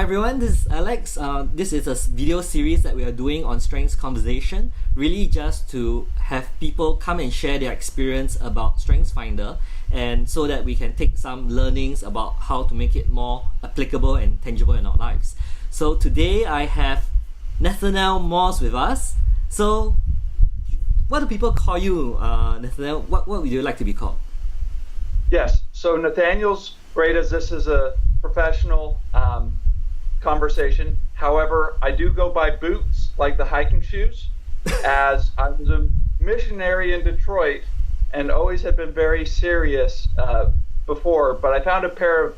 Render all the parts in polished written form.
Hi everyone, this is Alex. This is a video series that we are doing on strengths conversation, really just to have people come and share their experience about StrengthsFinder, and so that we can take some learnings about how to make it more applicable and tangible in our lives. So today I have Nathanael Morse with us. So what do people call you, Nathanael? What would you like to be called? Yes, so Nathaniel's great as this is a professional conversation. However, I do go by Boots, like the hiking shoes, as I was a missionary in Detroit and always had been very serious before, but I found a pair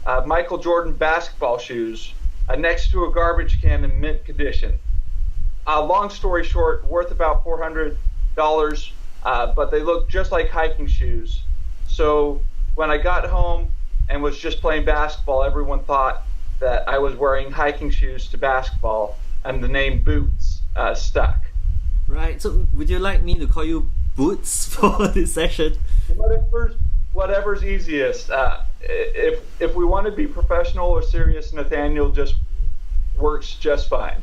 of Michael Jordan basketball shoes next to a garbage can in mint condition. Long story short, worth about $400, but they look just like hiking shoes. So when I got home and was just playing basketball, everyone thought that I was wearing hiking shoes to basketball, and the name Boots stuck. Right, so would you like me to call you Boots for this session? Whatever's easiest. If we want to be professional or serious, Nathaniel just works just fine.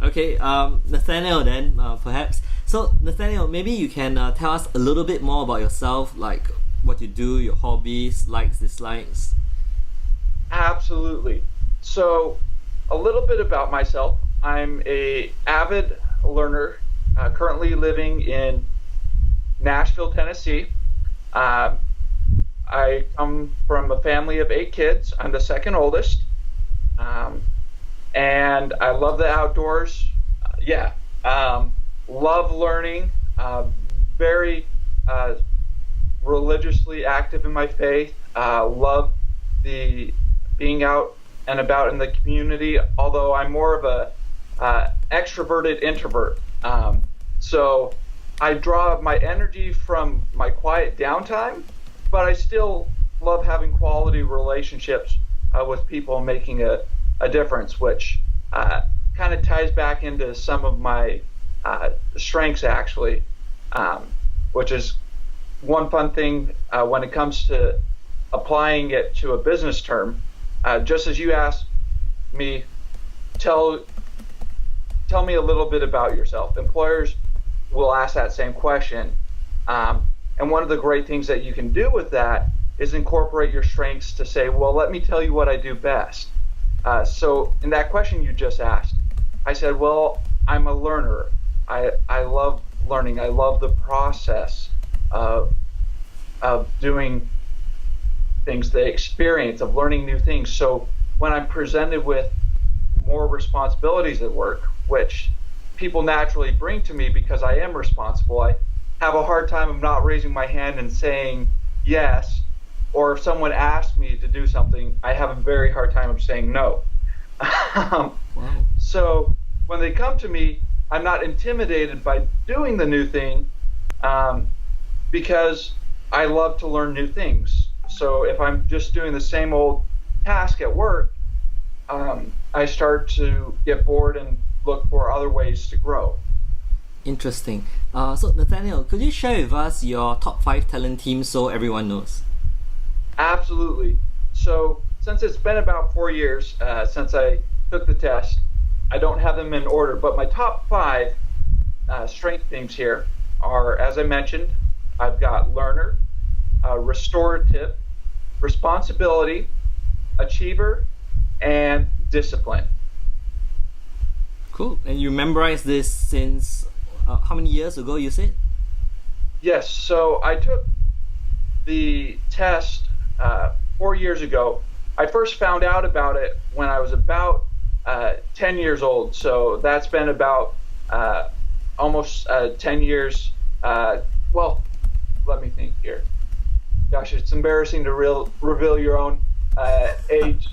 Okay, Nathanael then, perhaps. So Nathanael, maybe you can tell us a little bit more about yourself, like what you do, your hobbies, likes, dislikes. Absolutely. So a little bit about myself. I'm an avid learner, currently living in Nashville, Tennessee. I come from a family of 8 kids. I'm the second oldest. And I love the outdoors. Love learning. Very religiously active in my faith. Love the being out and about in the community, although I'm more of a extroverted introvert. So I draw my energy from my quiet downtime, but I still love having quality relationships with people, making a difference, which kind of ties back into some of my strengths, actually, which is one fun thing when it comes to applying it to a business term. Just as you asked me, tell me a little bit about yourself. Employers will ask that same question. And one of the great things that you can do with that is incorporate your strengths to say, well, let me tell you what I do best. So in that question you just asked, I said, well, I'm a learner. I love learning. I love the process of doing things, the experience of learning new things. So when I'm presented with more responsibilities at work, which people naturally bring to me because I am responsible, I have a hard time of not raising my hand and saying yes, or if someone asks me to do something, I have a very hard time of saying no. Wow. So when they come to me, I'm not intimidated by doing the new thing because I love to learn new things. So if I'm just doing the same old task at work, I start to get bored and look for other ways to grow. Interesting. So Nathanael, could you share with us your top 5 talent teams so everyone knows? Absolutely. So since it's been about 4 years since I took the test, I don't have them in order, but my top 5 strength teams here are, as I mentioned, I've got learner, restorative, responsibility, achiever, and discipline. Cool. And you memorized this since how many years ago, you said? Yes. So I took the test 4 years ago. I first found out about it when I was about 10 years old. So that's been about almost 10 years. Well, let me think here. Gosh, it's embarrassing to reveal your own age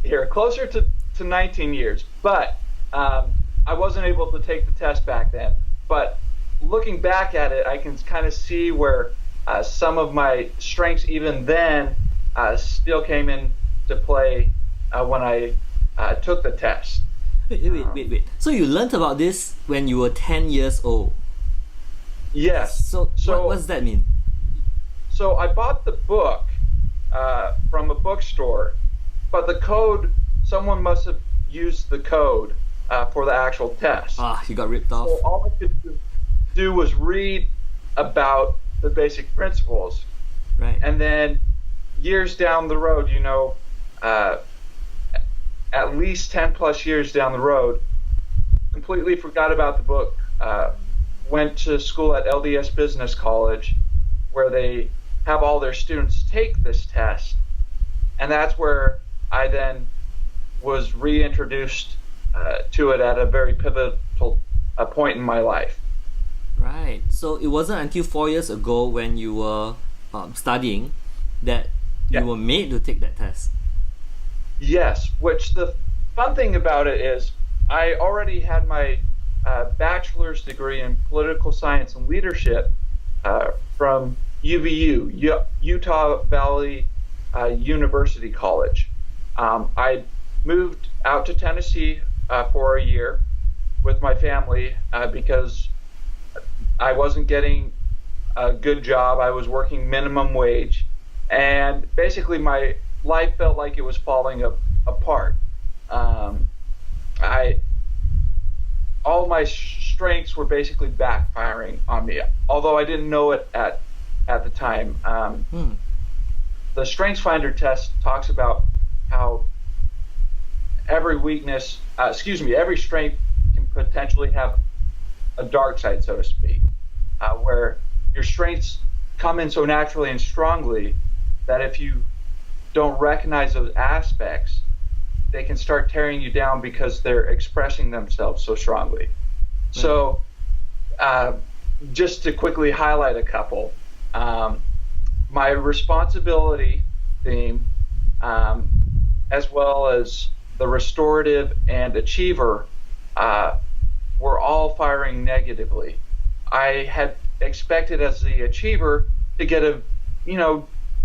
here. Closer to 19 years. But I wasn't able to take the test back then. But looking back at it, I can kind of see where some of my strengths even then still came into play when I took the test. Wait. So you learned about this when you were 10 years old? Yes. So what does that mean? So I bought the book from a bookstore, but the code someone must have used the code for the actual test. Ah, you got ripped off. So all I could do was read about the basic principles. Right. And then years down the road, at least 10 plus years down the road, completely forgot about the book, went to school at LDS Business College, where they have all their students take this test. And that's where I then was reintroduced to it at a very pivotal point in my life. Right. So it wasn't until 4 years ago when you were studying that you were made to take that test. Yes, which the fun thing about it is I already had my bachelor's degree in political science and leadership from UVU, Utah Valley University College. I moved out to Tennessee for a year with my family because I wasn't getting a good job. I was working minimum wage, and basically my life felt like it was falling apart. All my strengths were basically backfiring on me, although I didn't know it at the time. The StrengthsFinder test talks about how every strength can potentially have a dark side, so to speak, where your strengths come in so naturally and strongly that if you don't recognize those aspects, they can start tearing you down because they're expressing themselves so strongly. Mm-hmm. So just to quickly highlight a couple, my responsibility theme, as well as the restorative and achiever, were all firing negatively. I had expected as the achiever to get a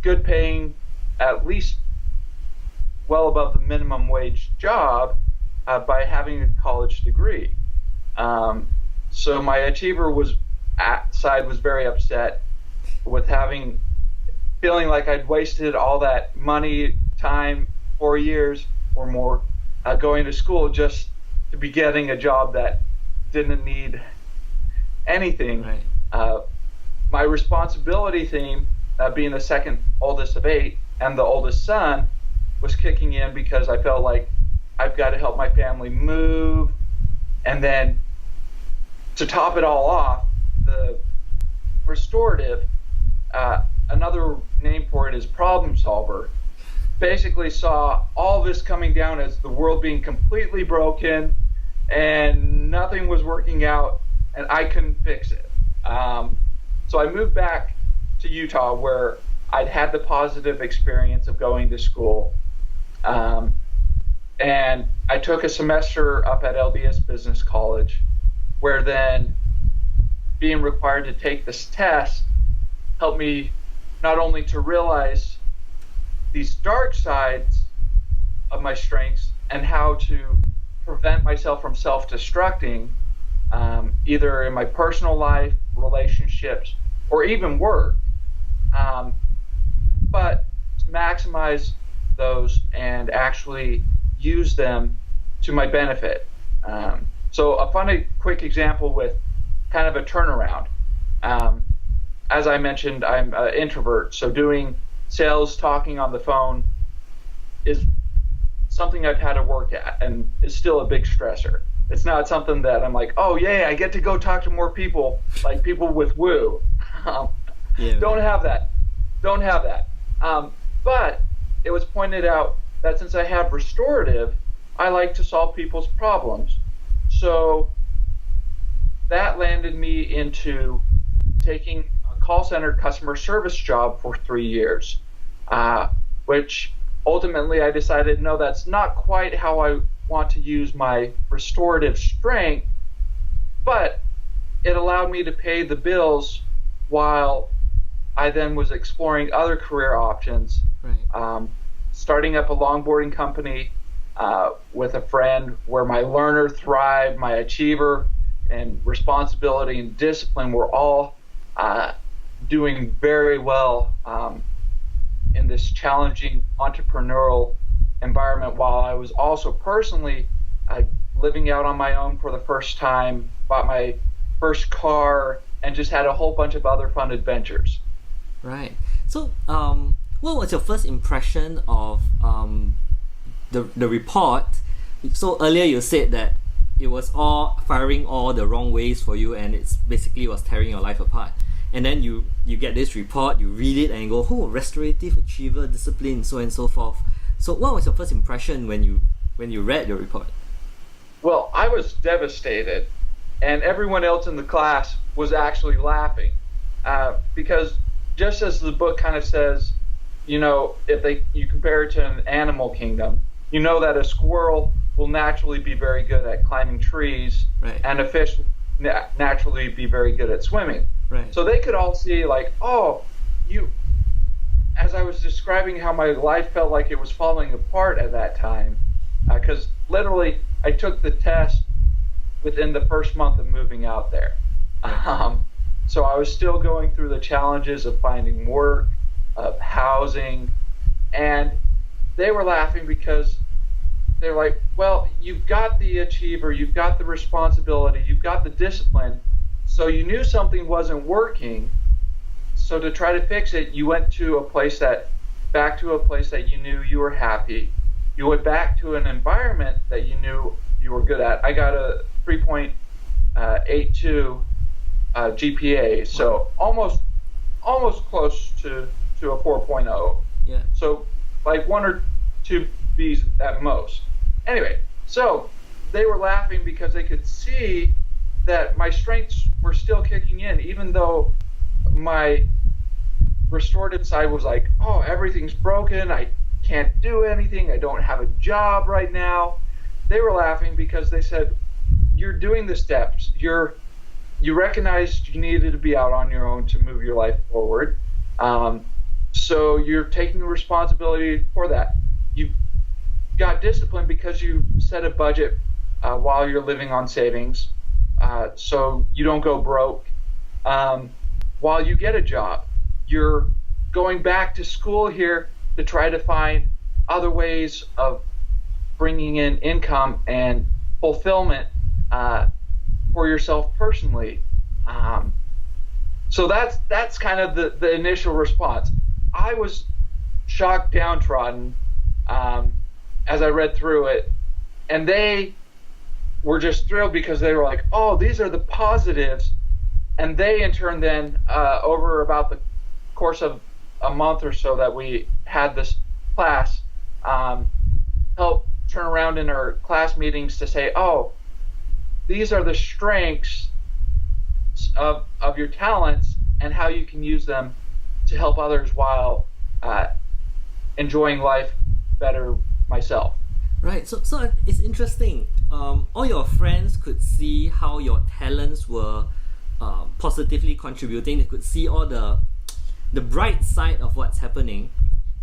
good paying, at least well above the minimum wage job by having a college degree. So my achiever side was very upset with feeling like I'd wasted all that money, time, 4 years or more going to school just to be getting a job that didn't need anything. Right. My responsibility theme, being the second oldest of 8 and the oldest son, was kicking in because I felt like I've got to help my family move. And then to top it all off, the restorative, another name for it is problem solver, basically saw all this coming down as the world being completely broken and nothing was working out and I couldn't fix it. So I moved back to Utah, where I'd had the positive experience of going to school. And I took a semester up at LDS Business College, where then being required to take this test helped me not only to realize these dark sides of my strengths and how to prevent myself from self-destructing, either in my personal life, relationships, or even work, but to maximize those and actually use them to my benefit. So a funny quick example with kind of a turnaround. As I mentioned, I'm an introvert, so doing sales, talking on the phone is something I've had to work at and is still a big stressor. It's not something that I'm like, oh yeah, I get to go talk to more people, like people with woo. Don't have that. But it was pointed out that since I have restorative, I like to solve people's problems. So that landed me into taking a call center customer service job for 3 years, which ultimately I decided, no, that's not quite how I want to use my restorative strength, but it allowed me to pay the bills while I then was exploring other career options. Right. Starting up a longboarding company with a friend where my learner thrived, my achiever and responsibility and discipline were all doing very well in this challenging entrepreneurial environment while I was also personally living out on my own for the first time, bought my first car, and just had a whole bunch of other fun adventures. Right. So, what was your first impression of the report? So earlier you said that it was all firing all the wrong ways for you, and it's basically was tearing your life apart. And then you get this report, you read it, and you go, oh, restorative achiever, discipline, so and so forth. So what was your first impression when you read your report? Well, I was devastated, and everyone else in the class was actually laughing, because just as the book kind of says, you know, if you compare it to an animal kingdom, you know that a squirrel will naturally be very good at climbing trees, right, and a fish naturally be very good at swimming. Right. So they could all see, like, oh, as I was describing how my life felt like it was falling apart at that time, because literally I took the test within the first month of moving out there. So I was still going through the challenges of finding work, of housing, and they were laughing because they're like, well, you've got the achiever, you've got the responsibility, you've got the discipline, so you knew something wasn't working. So to try to fix it, you went to back to a place that you knew you were happy. You went back to an environment that you knew you were good at. I got a 3.82 GPA, so almost close to a 4.0. Yeah. So like 1 or 2 B's at most. Anyway, so they were laughing because they could see that my strengths were still kicking in, even though my restorative side was like, oh, everything's broken, I can't do anything, I don't have a job right now. They were laughing because they said, you're doing the steps, you recognized you needed to be out on your own to move your life forward, so you're taking responsibility for that. You got discipline because you set a budget while you're living on savings, so you don't go broke. While you get a job, you're going back to school here to try to find other ways of bringing in income and fulfillment for yourself personally. So that's kind of the initial response. I was shocked, downtrodden, as I read through it, and they were just thrilled because they were like, oh, these are the positives. And they, in turn, then, over about the course of a month or so that we had this class, helped turn around in our class meetings to say, oh, these are the strengths of your talents and how you can use them to help others while enjoying life better myself. Right. So it's interesting. All your friends could see how your talents were positively contributing. They could see all the bright side of what's happening,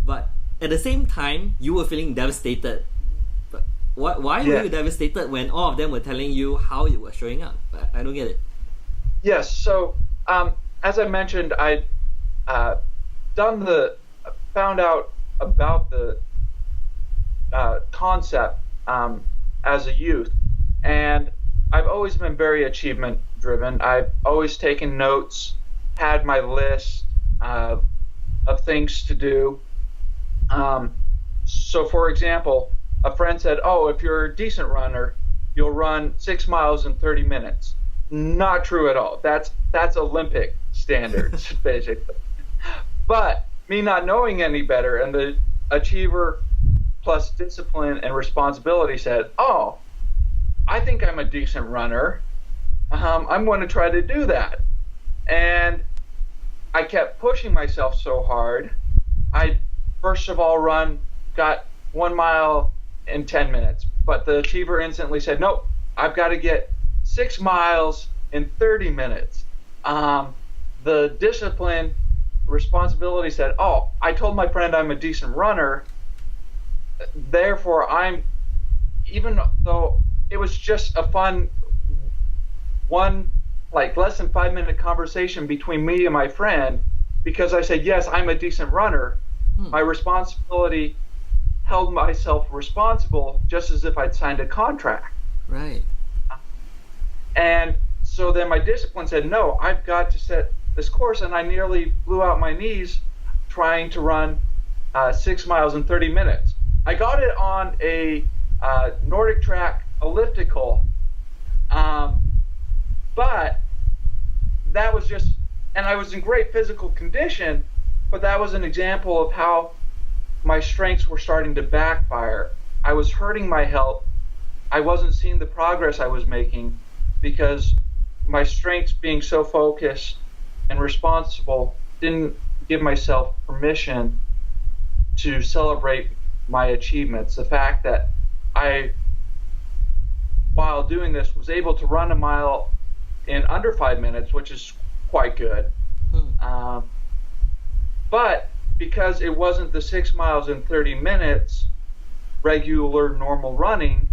but at the same time you were feeling devastated. But why were you devastated when all of them were telling you how you were showing up? I don't get it. Yes. So as I mentioned, I found out about the concept as a youth, and I've always been very achievement driven. I've always taken notes, had my list of things to do. So for example, a friend said, oh, if you're a decent runner, you'll run 6 miles in 30 minutes. Not true at all. That's Olympic standards, basically. But me not knowing any better, and the achiever plus discipline and responsibility said, oh, I think I'm a decent runner. I'm going to try to do that. And I kept pushing myself so hard. I first of all got 1 mile in 10 minutes. But the achiever instantly said, nope, I've got to get 6 miles in 30 minutes. The discipline responsibility said, oh, I told my friend I'm a decent runner, therefore even though it was just a fun less than 5 minute conversation between me and my friend, because I said, yes, I'm a decent runner, my responsibility held myself responsible just as if I'd signed a contract. Right. And so then my discipline said, no, I've got to set this course. And I nearly blew out my knees trying to run 6 miles in 30 minutes. I got it on a Nordic track elliptical, but that was just, and I was in great physical condition, but that was an example of how my strengths were starting to backfire. I was hurting my health. I wasn't seeing the progress I was making because my strengths, being so focused and responsible, didn't give myself permission to celebrate my achievements. The fact that I, while doing this, was able to run a mile in under 5 minutes, which is quite good. But because it wasn't the 6 miles in 30 minutes, regular, normal running,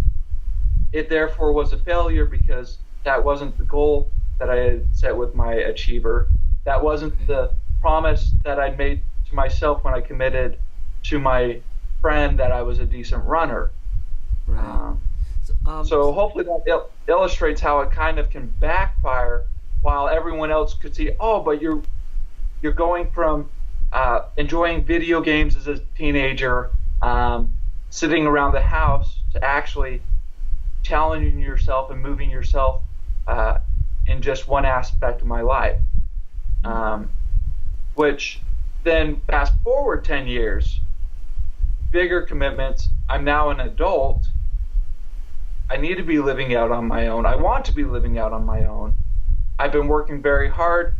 it therefore was a failure because that wasn't the goal that I had set with my achiever. That wasn't the promise that I made to myself when I committed to my friend that I was a decent runner. Right. So hopefully that illustrates how it kind of can backfire, while everyone else could see, oh, but you're going from enjoying video games as a teenager, sitting around the house, to actually challenging yourself and moving yourself in just one aspect of my life. Which then fast forward 10 years, bigger commitments. I'm now an adult. I need to be living out on my own. I want to be living out on my own. I've been working very hard,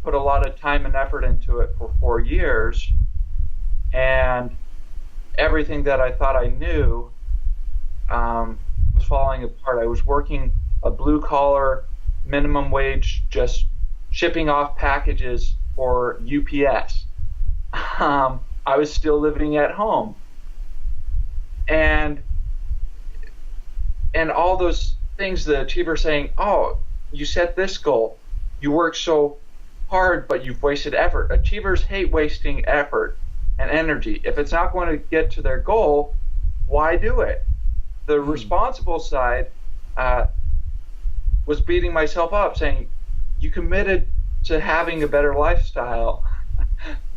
put a lot of time and effort into it for 4 years, and everything that I thought I knew was falling apart. I was working a blue-collar, minimum wage, just shipping off packages for UPS. I was still living at home. And all those things, the achiever saying, oh, you set this goal, you worked so hard, but you've wasted effort. Achievers hate wasting effort and energy. If it's not going to get to their goal, why do it? The responsible side was beating myself up, saying, you committed to having a better lifestyle.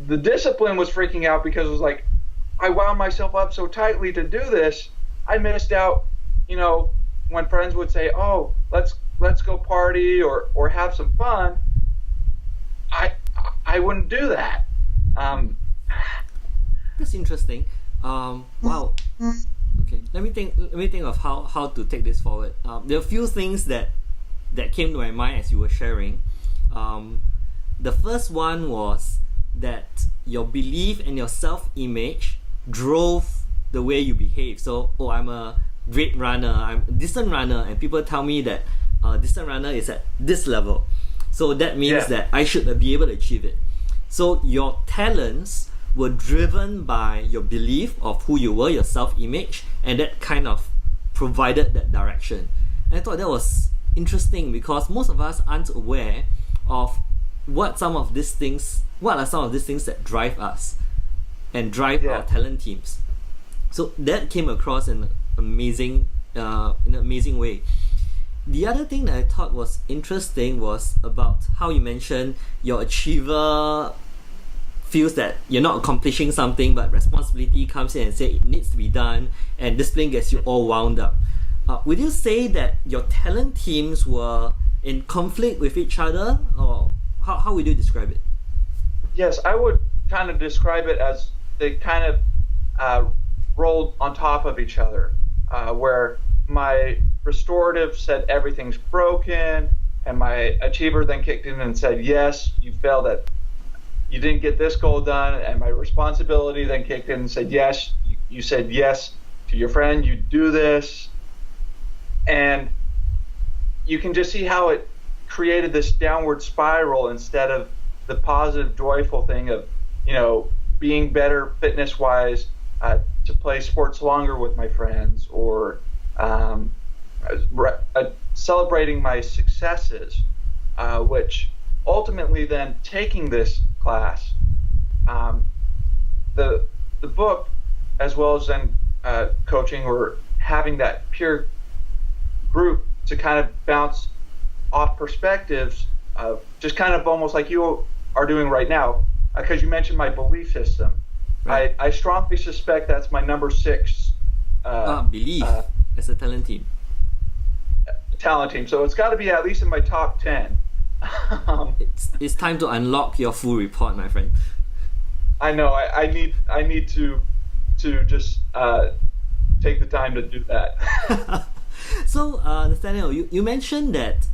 The discipline was freaking out because it was like, I wound myself up so tightly to do this, I missed out, when friends would say, oh, let's go party or have some fun. I wouldn't do that. That's interesting. Wow. Okay. Let me think of how to take this forward. There are a few things that came to my mind as you were sharing. The first one was that your belief and your self-image drove the way you behave. So, I'm a great runner, I'm a decent runner, and people tell me that a decent runner is at this level. So that means that I should be able to achieve it. So your talents were driven by your belief of who you were, your self-image, and that kind of provided that direction. And I thought that was interesting because most of us aren't aware of what are some of these things that drive us and drive our talent teams. So that came across in an amazing way. The other thing that I thought was interesting was about how you mentioned your achiever feels that you're not accomplishing something, but responsibility comes in and says it needs to be done, and discipline gets you all wound up. Would you say that your talent teams were in conflict with each other, or how would you describe it? Yes, I would kind of describe it as they kind of rolled on top of each other, where my restorative said everything's broken, and my achiever then kicked in and said, yes, you failed at, you didn't get this goal done, and my responsibility then kicked in and said, yes, you said yes to your friend, you do this. And you can just see how it created this downward spiral instead of the positive, joyful thing of, being better fitness-wise, to play sports longer with my friends, or celebrating my successes, which ultimately then taking this class, the book, as well as then coaching or having that peer group to kind of bounce off perspectives, just kind of almost like you are doing right now, because you mentioned my belief system. Right. I strongly suspect that's my number 6 belief as a talent team. Talent team. So it's got to be at least in my top 10. It's time to unlock your full report, my friend. I know. I need to just take the time to do that. So, Nathanael, you mentioned that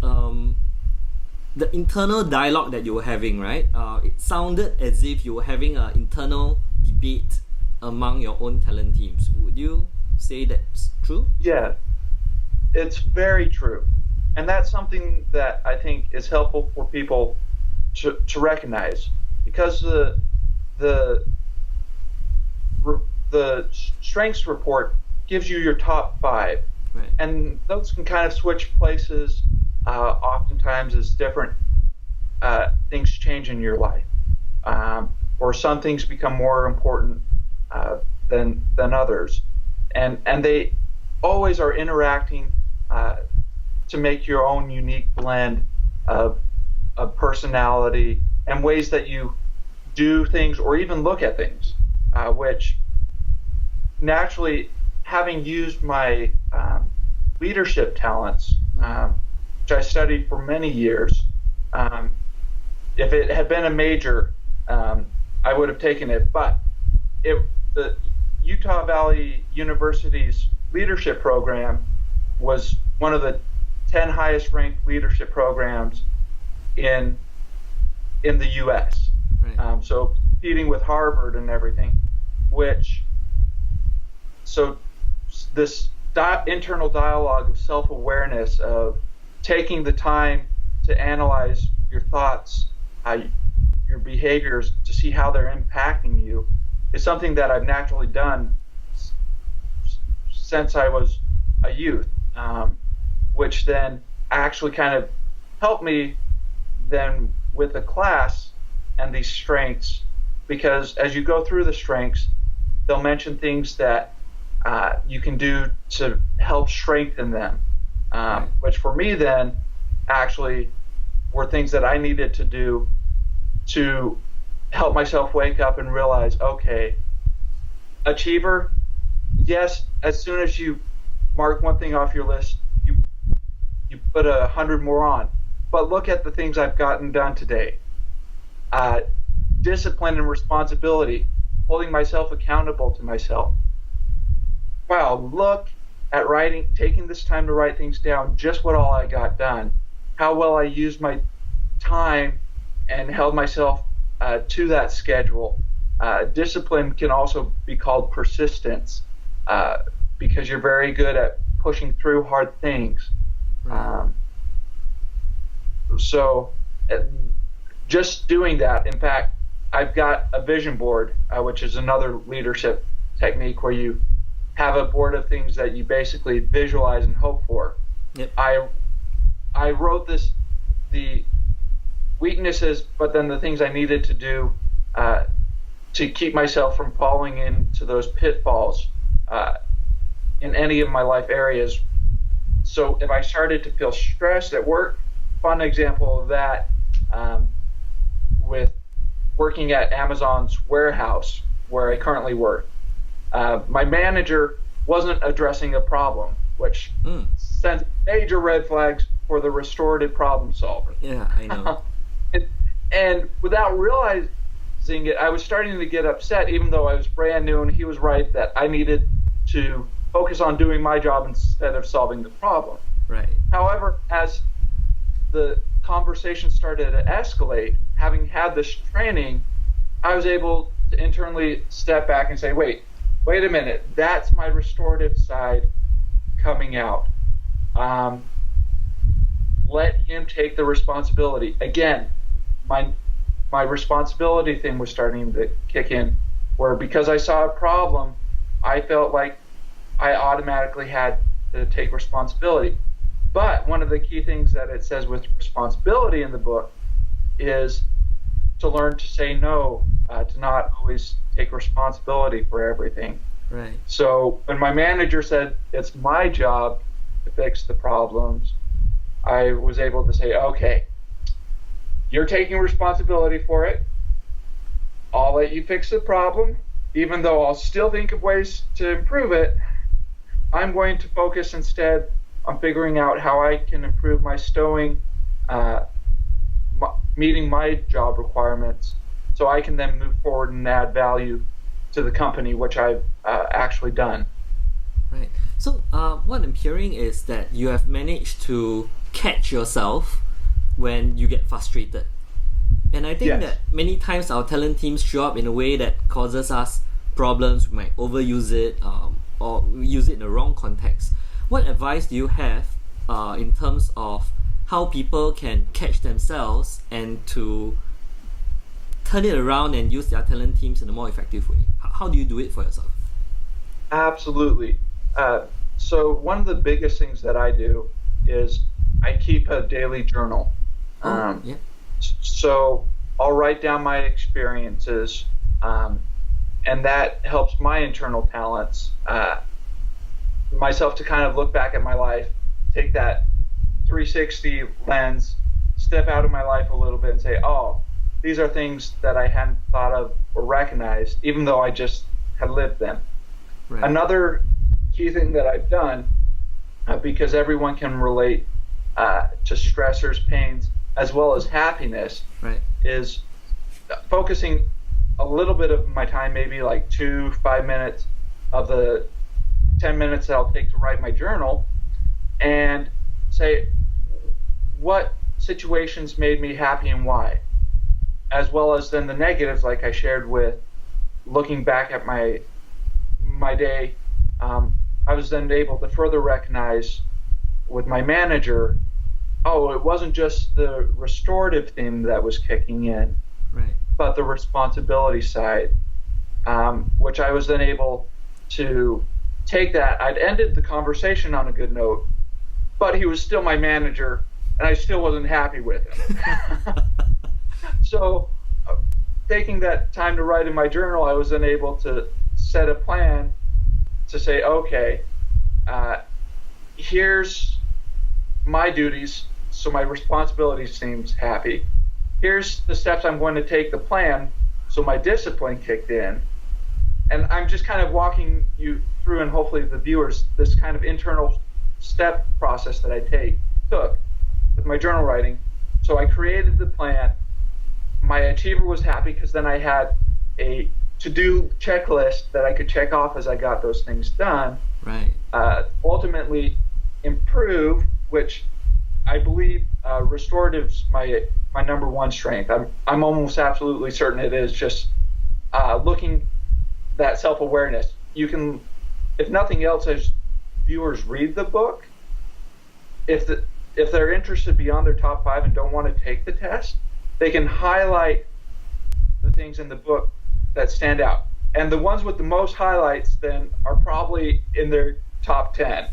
the internal dialogue that you were having, right? It sounded as if you were having an internal debate among your own talent teams. Would you say that's true? Yeah, it's very true. And that's something that I think is helpful for people to recognize, because the strengths report gives you your top 5. Right. And those can kind of switch places oftentimes as different things change in your life, or some things become more important than others, and they always are interacting to make your own unique blend of personality and ways that you do things or even look at things, which naturally, having used my leadership talents, which I studied for many years, if it had been a major, I would have taken it. But the Utah Valley University's leadership program was one of the 10 highest ranked leadership programs in the U.S. Right. So competing with Harvard and everything, so this internal dialogue of self-awareness, of taking the time to analyze your thoughts, your behaviors, to see how they're impacting you, is something that I've naturally done since I was a youth, which then actually kind of helped me then with the class and these strengths, because as you go through the strengths, they'll mention things that you can do to help strengthen them, which for me then actually were things that I needed to do to help myself wake up and realize, okay, achiever, yes, as soon as you mark one thing off your list, you put 100 more on. But look at the things I've gotten done today. Discipline and responsibility, holding myself accountable to myself. Wow, look at taking this time to write things down, just what all I got done, how well I used my time and held myself to that schedule. Discipline can also be called persistence, because you're very good at pushing through hard things. So just doing that, in fact, I've got a vision board, which is another leadership technique where you have a board of things that you basically visualize and hope for. Yep. I wrote the weaknesses, but then the things I needed to do to keep myself from falling into those pitfalls in any of my life areas. So if I started to feel stressed at work, fun example of that, with working at Amazon's warehouse where I currently work, my manager wasn't addressing a problem, which sends major red flags for the restorative problem solver. Yeah, I know. And without realizing it, I was starting to get upset, even though I was brand new, and he was right that I needed to focus on doing my job instead of solving the problem. Right. However, as the conversation started to escalate, having had this training, I was able to internally step back and say, wait a minute, that's my restorative side coming out. Let him take the responsibility. Again, my responsibility thing was starting to kick in, where because I saw a problem, I felt like I automatically had to take responsibility. But one of the key things that it says with responsibility in the book is to learn to say no, to not always take responsibility for everything. Right. So when my manager said it's my job to fix the problems, I was able to say, okay, you're taking responsibility for it. I'll let you fix the problem, even though I'll still think of ways to improve it. I'm going to focus instead on figuring out how I can improve my stowing, meeting my job requirements, so I can then move forward and add value to the company, which I've actually done. Right. So what I'm hearing is that you have managed to catch yourself when you get frustrated. And I think Yes. that many times our talent teams show up in a way that causes us problems. We might overuse it, or we use it in the wrong context. What advice do you have in terms of how people can catch themselves and to turn it around and use their talent teams in a more effective way? How do you do it for yourself? Absolutely. So one of the biggest things that I do is I keep a daily journal. Yeah. So I'll write down my experiences, and that helps my internal talents, myself, to kind of look back at my life, take that 360 lens, step out of my life a little bit and say, oh, these are things that I hadn't thought of or recognized, even though I just had lived them. Right. Another key thing that I've done, because everyone can relate to stressors, pains, as well as happiness, Right. is focusing a little bit of my time, maybe like 5 minutes of the 10 minutes that I'll take to write my journal, and say what situations made me happy and why, as well as then the negatives, like I shared with looking back at my day. I was then able to further recognize with my manager, oh, it wasn't just the restorative theme that was kicking in, Right. but the responsibility side, which I was then able to take that. I'd ended the conversation on a good note, but he was still my manager, and I still wasn't happy with him. So taking that time to write in my journal, I was then able to set a plan to say, okay, here's my duties, so my responsibility seems happy. Here's the steps I'm going to take the plan, so my discipline kicked in. And I'm just kind of walking you through, and hopefully the viewers, this kind of internal step process that I took with my journal writing. So I created the plan. My achiever was happy because then I had a to-do checklist that I could check off as I got those things done. Right. Ultimately improve, which I believe restorative's my number one strength. I'm almost absolutely certain it is. Just looking that self-awareness. You can, if nothing else, as viewers read the book, if they're interested beyond their top 5 and don't want to take the test, they can highlight the things in the book that stand out. And the ones with the most highlights then are probably in their top 10.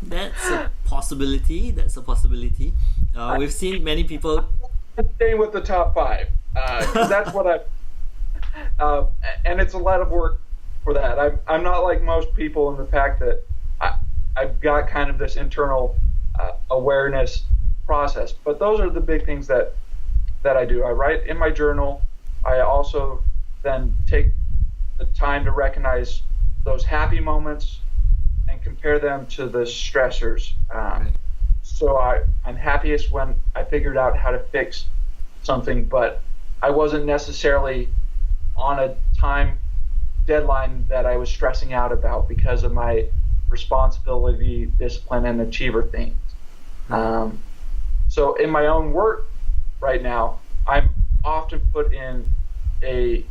That's a possibility. We've seen many people. I'm staying with the top 5. 'Cause that's what and it's a lot of work for that. I'm not like most people in the fact that I've got kind of this internal awareness process. But those are the big things that I do. I write in my journal. I also then take the time to recognize those happy moments and compare them to the stressors. Right. So I'm happiest when I figured out how to fix something, but I wasn't necessarily on a time deadline that I was stressing out about because of my responsibility, discipline, and achiever things. So in my own work right now, I'm often put in a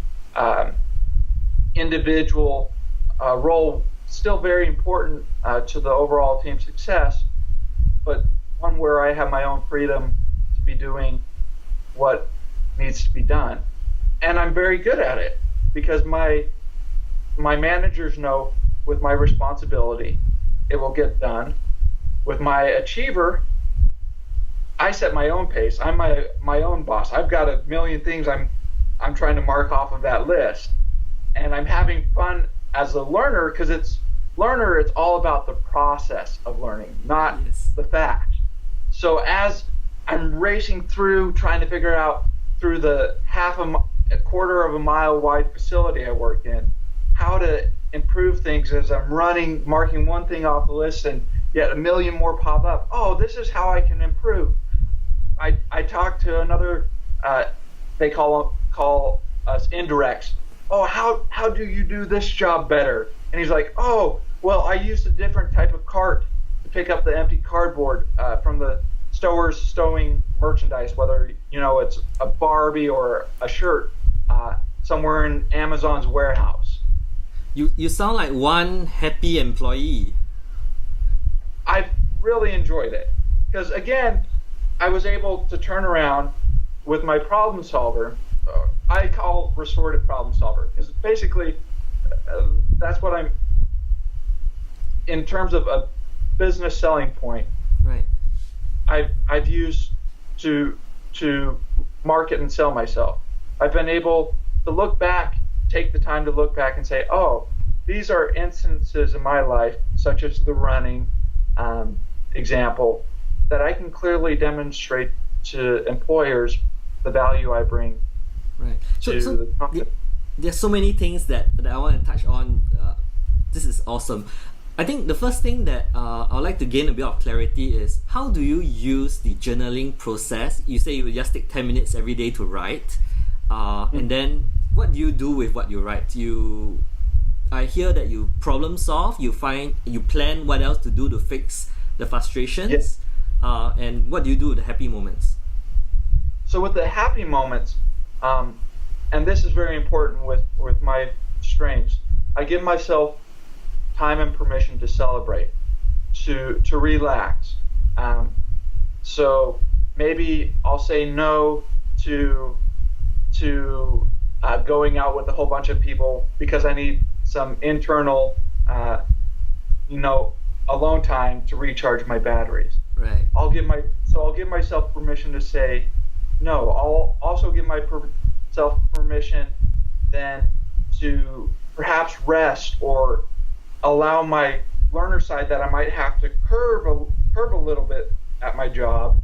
individual role, still very important to the overall team success, but one where I have my own freedom to be doing what needs to be done. And I'm very good at it because my managers know with my responsibility, it will get done. With my achiever, I set my own pace. I'm my own boss. I've got a million things I'm trying to mark off of that list, and I'm having fun as a learner, because it's all about the process of learning, not Yes. the fact. So as I'm racing through trying to figure out through the a quarter of a mile wide facility I work in, how to improve things as I'm running, marking one thing off the list, and yet a million more pop up. Oh, this is how I can improve. I talked to another, they call us indirects. Oh, how do you do this job better? And he's like, oh, well, I used a different type of cart to pick up the empty cardboard from the stowers stowing merchandise, whether it's a Barbie or a shirt somewhere in Amazon's warehouse. You sound like one happy employee. I've really enjoyed it because, again, I was able to turn around with my problem solver. I call restorative problem solver because basically that's what I'm, in terms of a business selling point. Right. I've used to market and sell myself. I've been able to look back, take the time to look back and say, oh, these are instances in my life, such as the running example, that I can clearly demonstrate to employers the value I bring to the company. There's so many things that I want to touch on. This is awesome. I think the first thing that I would like to gain a bit of clarity is, how do you use the journaling process? You say you just take 10 minutes every day to write. And then what do you do with what you write? I hear that you problem solve, you plan what else to do to fix the frustrations. Yes. And what do you do with the happy moments? So with the happy moments, and this is very important with my strengths, I give myself time and permission to celebrate, to relax. So maybe I'll say no to going out with a whole bunch of people because I need some internal, alone time to recharge my batteries. Right. I'll give myself permission to say no. I'll also give myself permission then to perhaps rest or allow my learner side that I might have to curve a little bit at my job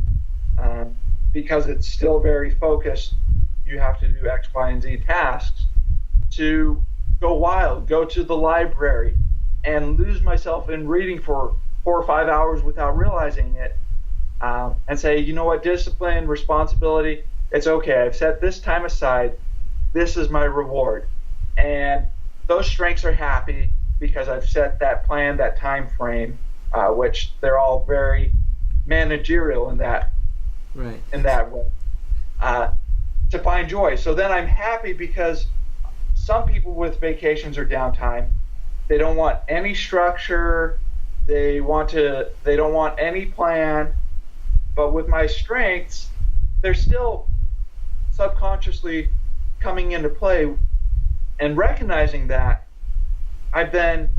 because it's still very focused. You have to do X, Y, and Z tasks, to go wild, go to the library, and lose myself in reading for 4 or 5 hours without realizing it, and say, you know what, discipline, responsibility, it's okay. I've set this time aside. This is my reward. And those strengths are happy because I've set that plan, that time frame, which they're all very managerial in that way, to find joy. So then I'm happy because some people with vacations or downtime, they don't want any structure, they don't want any plan. But with my strengths, they're still subconsciously coming into play, and recognizing that, I've then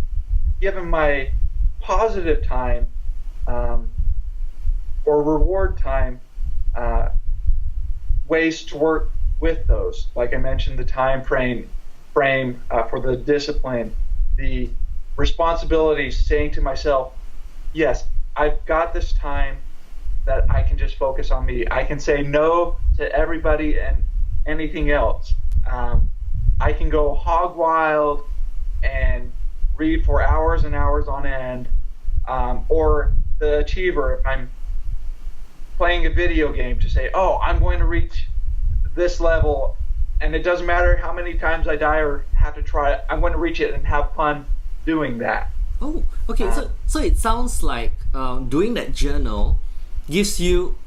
given my positive time or reward time ways to work with those. Like I mentioned, the time frame for the discipline, the responsibility, saying to myself, yes, I've got this time that I can just focus on me. I can say no to everybody and anything else. I can go hog wild and read for hours and hours on end. Or the achiever, if I'm playing a video game, to say, oh, I'm going to reach this level, and it doesn't matter how many times I die or have to try it, I'm going to reach it and have fun doing that. Oh, okay. So it sounds like doing that journal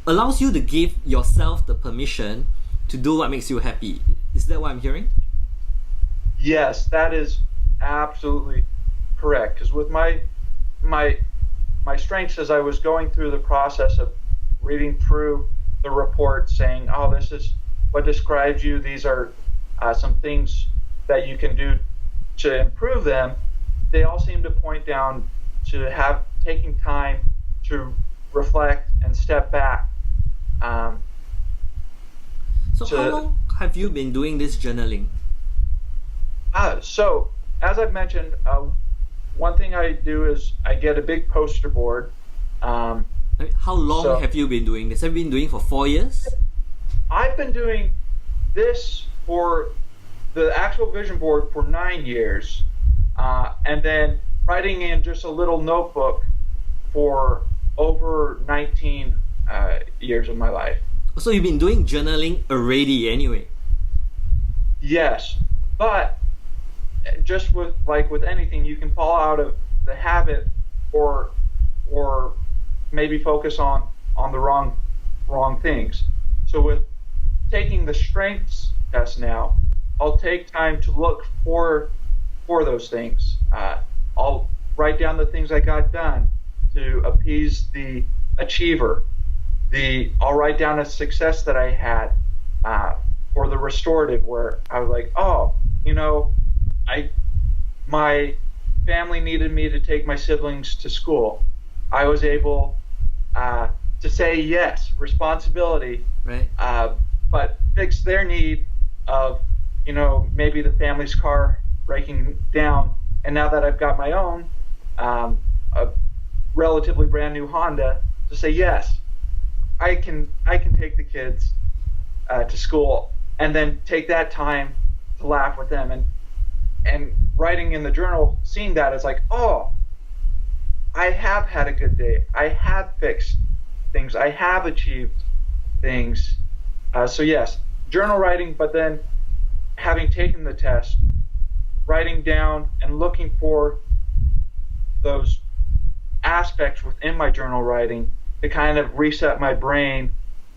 allows you to give yourself the permission to do what makes you happy. Is that what I'm hearing? Yes, that is absolutely correct. Because with my strengths, as I was going through the process of reading through the report, saying, oh, this is what describes you, these are some things that you can do to improve them, they all seem to point down to taking time to reflect and step back. So how long have you been doing this journaling? So as I've mentioned, one thing I do is I get a big poster board. How long have you been doing this? Have you been doing for 4 years? I've been doing this for the actual vision board for 9 years, and then writing in just a little notebook for over 19 years of my life. So you've been doing journaling already anyway? Yes, but just with anything, you can fall out of the habit or maybe focus on the wrong things. So with taking the strengths test now, I'll take time to look for those things. I'll write down the things I got done to appease the achiever. I'll write down a success that I had for the restorative, where I was like, oh, my family needed me to take my siblings to school. I was able to say yes, responsibility, right? But fix their need of, maybe the family's car breaking down. And now that I've got my own, a relatively brand new Honda, to say yes, I can take the kids to school, and then take that time to laugh with them. And writing in the journal, seeing that, it's like, oh, I have had a good day. I have fixed things. I have achieved things. So yes, journal writing, but then having taken the test, writing down and looking for those aspects within my journal writing to kind of reset my brain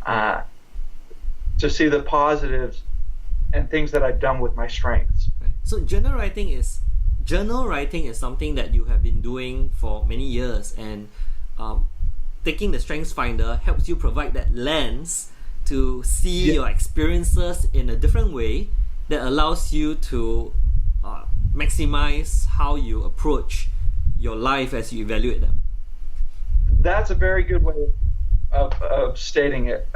to see the positives and things that I've done with my strengths. So journal writing is something that you have been doing for many years, and taking the StrengthsFinder helps you provide that lens to see your experiences in a different way that allows you to maximize how you approach your life as you evaluate them. That's a very good way of stating it.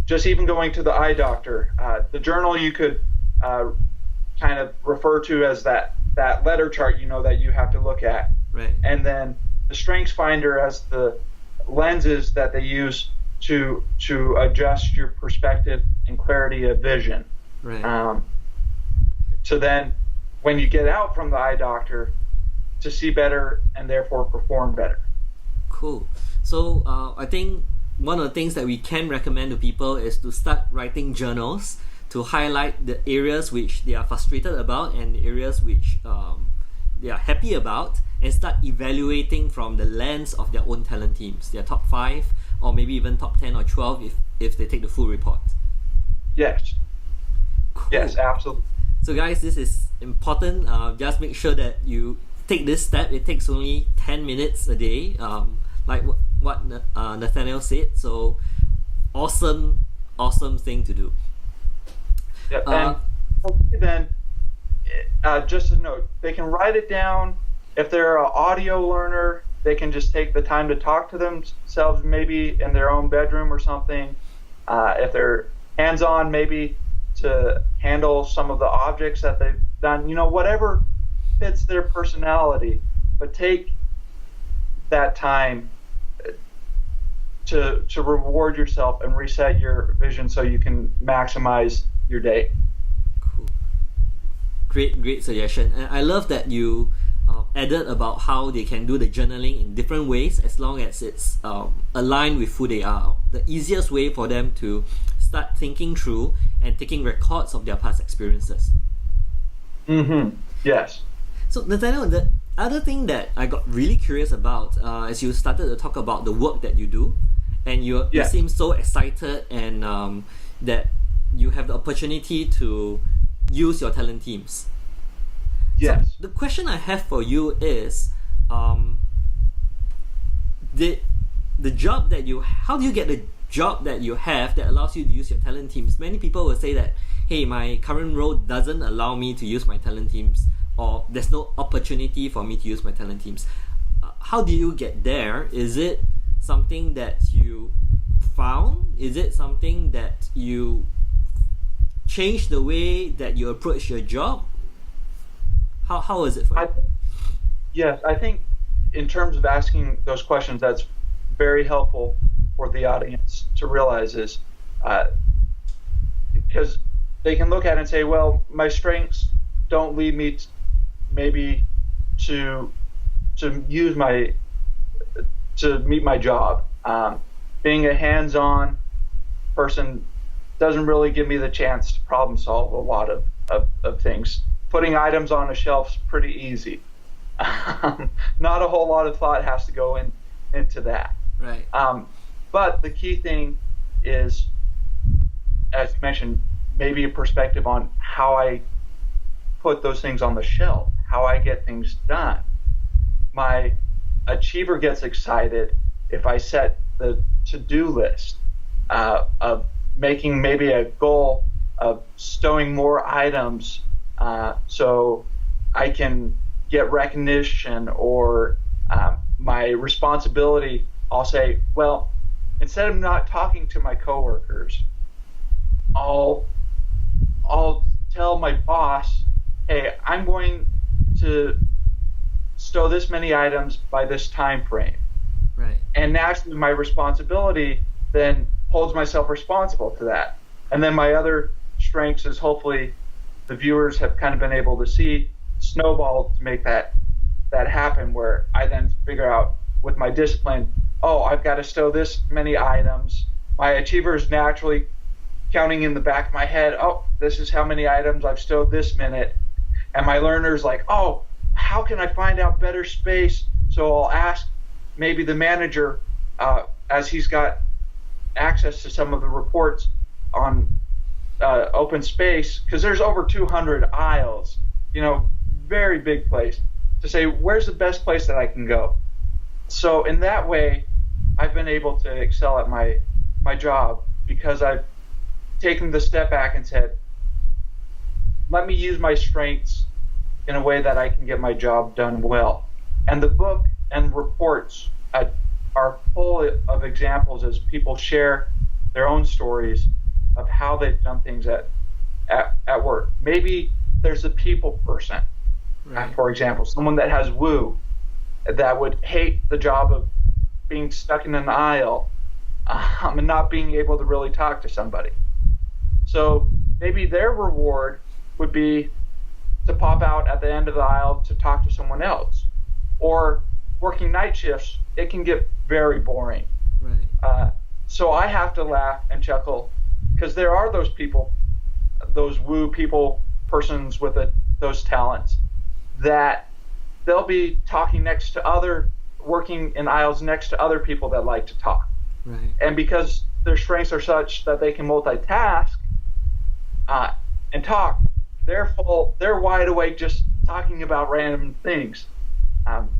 Just even going to the eye doctor, the journal you could kind of refer to as that letter chart, that you have to look at. Right. And then the StrengthsFinder as the lenses that they use to adjust your perspective and clarity of vision. Right. So then when you get out from the eye doctor, to see better and therefore perform better. Cool. So I think one of the things that we can recommend to people is to start writing journals to highlight the areas which they are frustrated about and the areas which they are happy about, and start evaluating from the lens of their own talent teams, their top 5 or maybe even top 10 or 12 if they take the full report. Yes. Cool. Yes, absolutely. So guys, this is important. Just make sure that you take this step. It takes only 10 minutes a day, like what Nathanael said. So awesome thing to do. Yep. And then just a note, they can write it down. If they're an audio learner, they can just take the time to talk to themselves, maybe in their own bedroom or something. If they're hands-on, maybe to handle some of the objects that they've done, whatever fits their personality. But take that time to reward yourself and reset your vision so you can maximize your day. Cool. Great suggestion. And I love that you added about how they can do the journaling in different ways as long as it's aligned with who they are. The easiest way for them to start thinking through and taking records of their past experiences. Mm-hmm. Yes. So Nathanael, the other thing that I got really curious about as you started to talk about the work that you do, and you seem so excited and that you have the opportunity to use your talent teams. Yes. So the question I have for you is, how do you get the job that you have that allows you to use your talent teams? Many people will say that, hey, my current role doesn't allow me to use my talent teams, or there's no opportunity for me to use my talent teams. How do you get there? Is it something that you found? Is it something that you change the way that you approach your job? How is it for you? Yes, I think in terms of asking those questions, that's very helpful for the audience to realize is because they can look at it and say, well, my strengths don't lead me maybe to use to meet my job. Being a hands-on person doesn't really give me the chance to problem solve a lot of things. Putting items on a shelf's pretty easy. Not a whole lot of thought has to go into that. Right. But the key thing is, as you mentioned, maybe a perspective on how I put those things on the shelf, how I get things done. My achiever gets excited if I set the to-do list of making maybe a goal of stowing more items so I can get recognition, or my responsibility. I'll say, well, instead of not talking to my coworkers, I'll tell my boss, hey, I'm going to stow this many items by this time frame. Right. And naturally, my responsibility then holds myself responsible to that. And then my other strengths, is hopefully the viewers have kind of been able to see, snowball to make that happen, where I then figure out with my discipline, oh, I've got to stow this many items. My achiever is naturally counting in the back of my head, oh, this is how many items I've stowed this minute. And my learner's like, oh, how can I find out better space? So I'll ask maybe the manager, as he's got access to some of the reports on open space, because there's over 200 aisles, very big place, to say, where's the best place that I can go? So in that way, I've been able to excel at my job, because I've taken the step back and said, let me use my strengths in a way that I can get my job done well. And the book and reports are full of examples as people share their own stories of how they've done things at work. Maybe there's a people person, right. For example, someone that has woo, that would hate the job of being stuck in an aisle and not being able to really talk to somebody. So maybe their reward would be to pop out at the end of the aisle to talk to someone else. Or working night shifts, it can get very boring. Right. So I have to laugh and chuckle, because there are those people, those woo people, persons with those talents, that they'll be working in aisles next to other people that like to talk. Right. And because their strengths are such that they can multitask and talk, they're wide awake just talking about random things.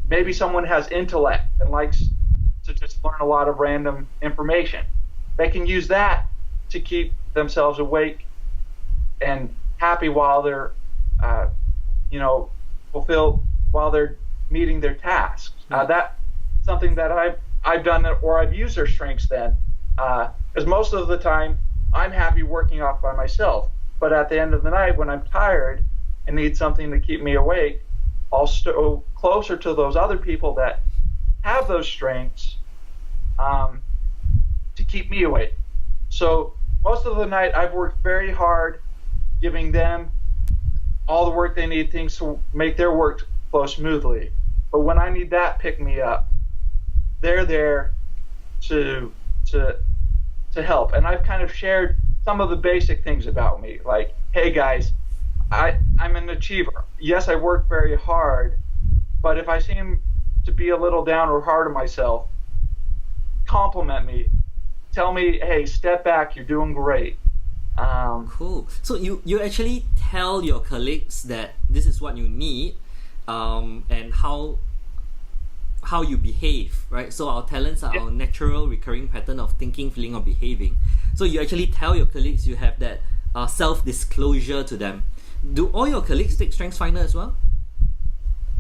Maybe someone has intellect and likes to just learn a lot of random information. They can use that to keep themselves awake and happy while they're, fulfilled while they're meeting their tasks. That's something that I've done, or I've used their strengths then, because most of the time I'm happy working off by myself. But at the end of the night, when I'm tired and need something to keep me awake, I'll stow closer to those other people that have those strengths to keep me awake. So most of the night, I've worked very hard, giving them all the work they need, things to make their work flow smoothly. But when I need that pick me up, they're there to help. And I've kind of shared some of the basic things about me, like, hey guys, I'm an achiever. Yes, I work very hard, but if I seem to be a little down or hard on myself, compliment me. Tell me, hey, step back, you're doing great. Cool. So you actually tell your colleagues that this is what you need, and how you behave, right? So our talents are our natural recurring pattern of thinking, feeling, or behaving. So you actually tell your colleagues, you have that self-disclosure to them. Do all your colleagues take StrengthsFinder as well?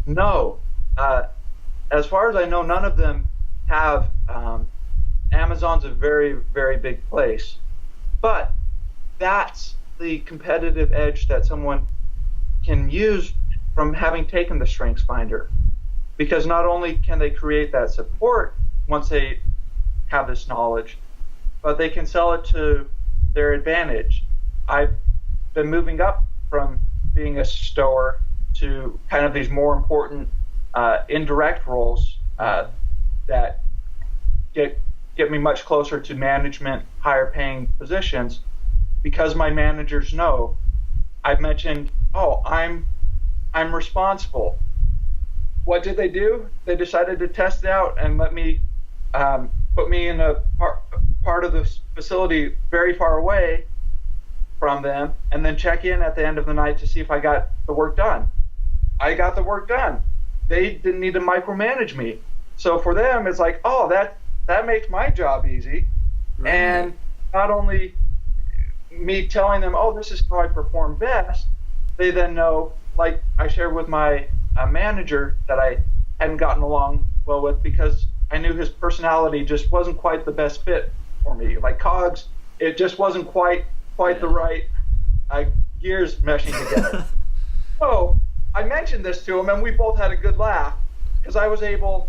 No. As far as I know, none of them have. Amazon's a very, very big place. But that's the competitive edge that someone can use from having taken the StrengthsFinder, because not only can they create that support once they have this knowledge, but they can sell it to their advantage. I've been moving up from being a stower to kind of these more important indirect roles that get me much closer to management, higher paying positions, because my managers know. I've mentioned, oh, I'm responsible. What did they do? They decided to test it out and let me put me in a part of the facility very far away from them, and then check in at the end of the night to see if I got the work done. I got the work done. They didn't need to micromanage me. So for them, it's like, oh, that makes my job easy. Right. And not only me telling them, oh, this is how I perform best, they then know, like I shared with my manager that I hadn't gotten along well with because I knew his personality just wasn't quite the best fit for me. Like cogs, it just wasn't quite the right gears meshing together. So I mentioned this to him, and we both had a good laugh because I was able,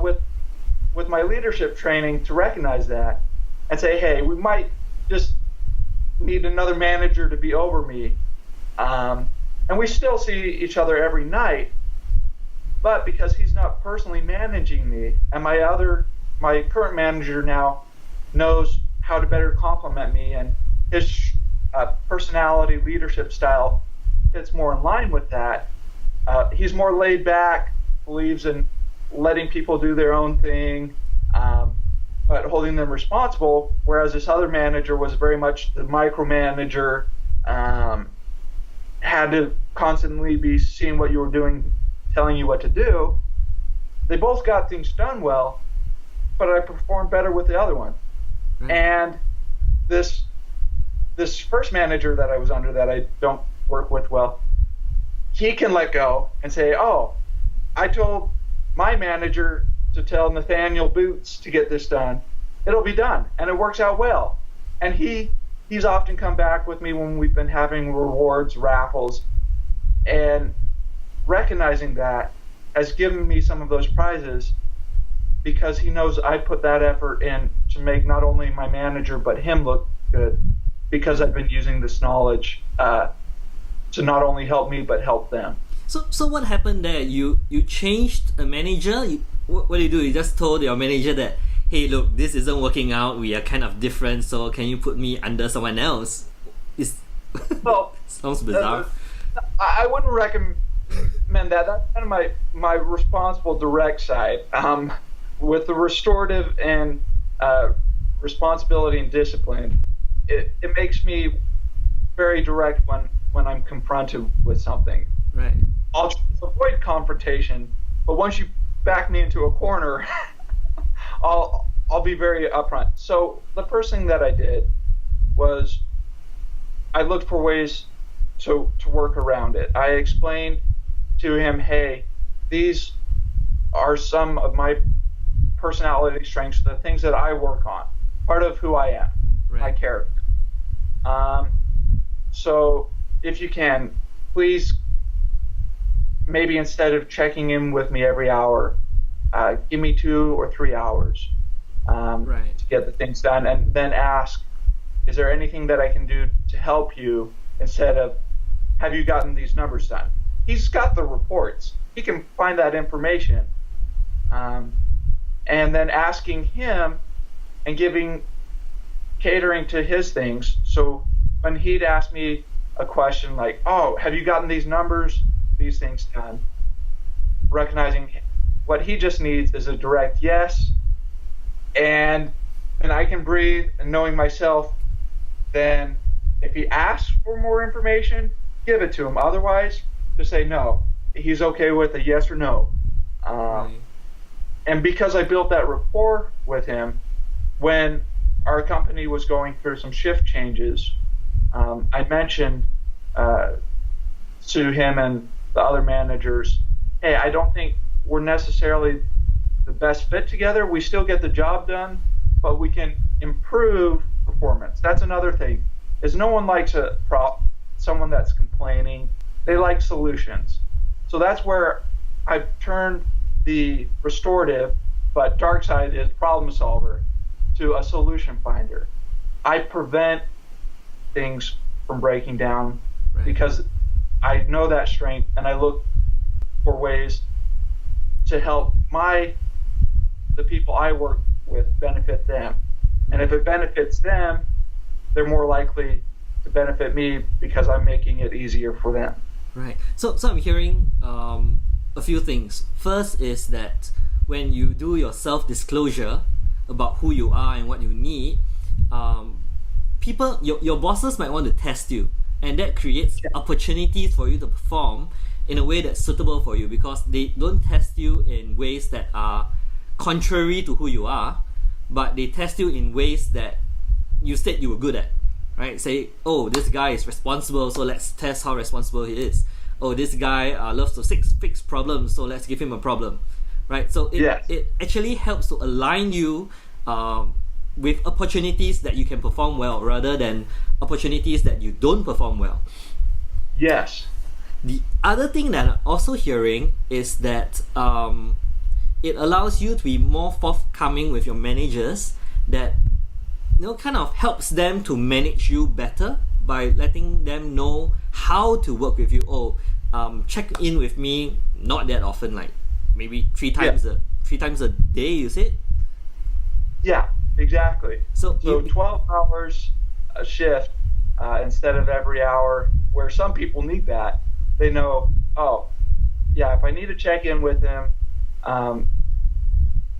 with my leadership training, to recognize that and say, hey, we might just need another manager to be over me. And we still see each other every night, but because he's not personally managing me, and my current manager now knows how to better complement me, and his personality, leadership style fits more in line with that. He's more laid back, believes in letting people do their own thing, but holding them responsible, whereas this other manager was very much the micromanager, had to constantly be seeing what you were doing, telling you what to do. They both got things done well, but I performed better with the other one. Mm-hmm. And this first manager that I was under that I don't work with well, he can let go and say, oh, I told my manager to tell Nathanael Boots to get this done. It'll be done. And it works out well. And he's often come back with me when we've been having rewards, raffles, and recognizing that has given me some of those prizes because he knows I put that effort in to make not only my manager but him look good, because I've been using this knowledge to not only help me but help them. So what happened there? You changed a manager? What do? You just told your manager that, hey, look, this isn't working out. We are kind of different. So can you put me under someone else? Well, sounds bizarre. I wouldn't recommend that. That's kind of my responsible direct side. With the restorative and responsibility and discipline, it makes me very direct when I'm confronted with something. Right. I'll try to avoid confrontation, but once you back me into a corner, I'll be very upfront. So the first thing that I did was I looked for ways to work around it. I explained to him, hey, these are some of my personality strengths, the things that I work on, part of who I am, right. My character. So if you can, please, maybe instead of checking in with me every hour, give me 2 or 3 hours right. to get the things done, and then ask, is there anything that I can do to help you, instead of, have you gotten these numbers done? He's got the reports. He can find that information. And then asking him and catering to his things. So when he'd ask me a question like, oh, have you gotten these numbers, these things done? Recognizing what he just needs is a direct yes. And I can breathe, and knowing myself, then if he asks for more information, give it to him. Otherwise, just say no. He's okay with a yes or no. Right. And because I built that rapport with him, when our company was going through some shift changes, I mentioned to him and the other managers, hey, I don't think we're necessarily the best fit together. We still get the job done, but we can improve performance. That's another thing, is no one likes someone that's complaining. They like solutions. So that's where I've turned the restorative, but dark side is problem solver, to a solution finder. I prevent things from breaking down because I know that strength, and I look for ways to help the people I work with benefit them. And if it benefits them, they're more likely to benefit me because I'm making it easier for them. Right. So I'm hearing a few things. First is that when you do your self-disclosure about who you are and what you need, your bosses might want to test you, and that creates opportunities for you to perform in a way that's suitable for you, because they don't test you in ways that are contrary to who you are, but they test you in ways that you said you were good at, right? Say, oh, this guy is responsible, so let's test how responsible he is. Oh, this guy loves to fix problems, so let's give him a problem, right? So it actually helps to align you with opportunities that you can perform well, rather than opportunities that you don't perform well. Yes. The other thing that I'm also hearing is that it allows you to be more forthcoming with your managers, that kind of helps them to manage you better by letting them know how to work with you. Check in with me not that often, like maybe three times a day, you said? Yeah, exactly. So 12 hours a shift instead of every hour, where some people need that. They know, if I need to check in with him,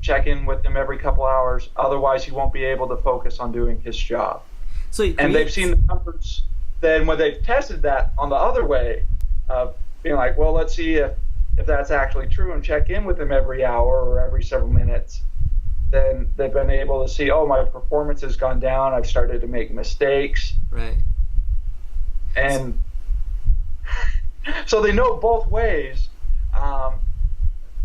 check in with him every couple hours. Otherwise, he won't be able to focus on doing his job. And they've seen the numbers. Then when they've tested that on the other way, of being like, well, let's see if that's actually true, and check in with him every hour or every several minutes, then they've been able to see, my performance has gone down. I've started to make mistakes. Right. And so they know both ways,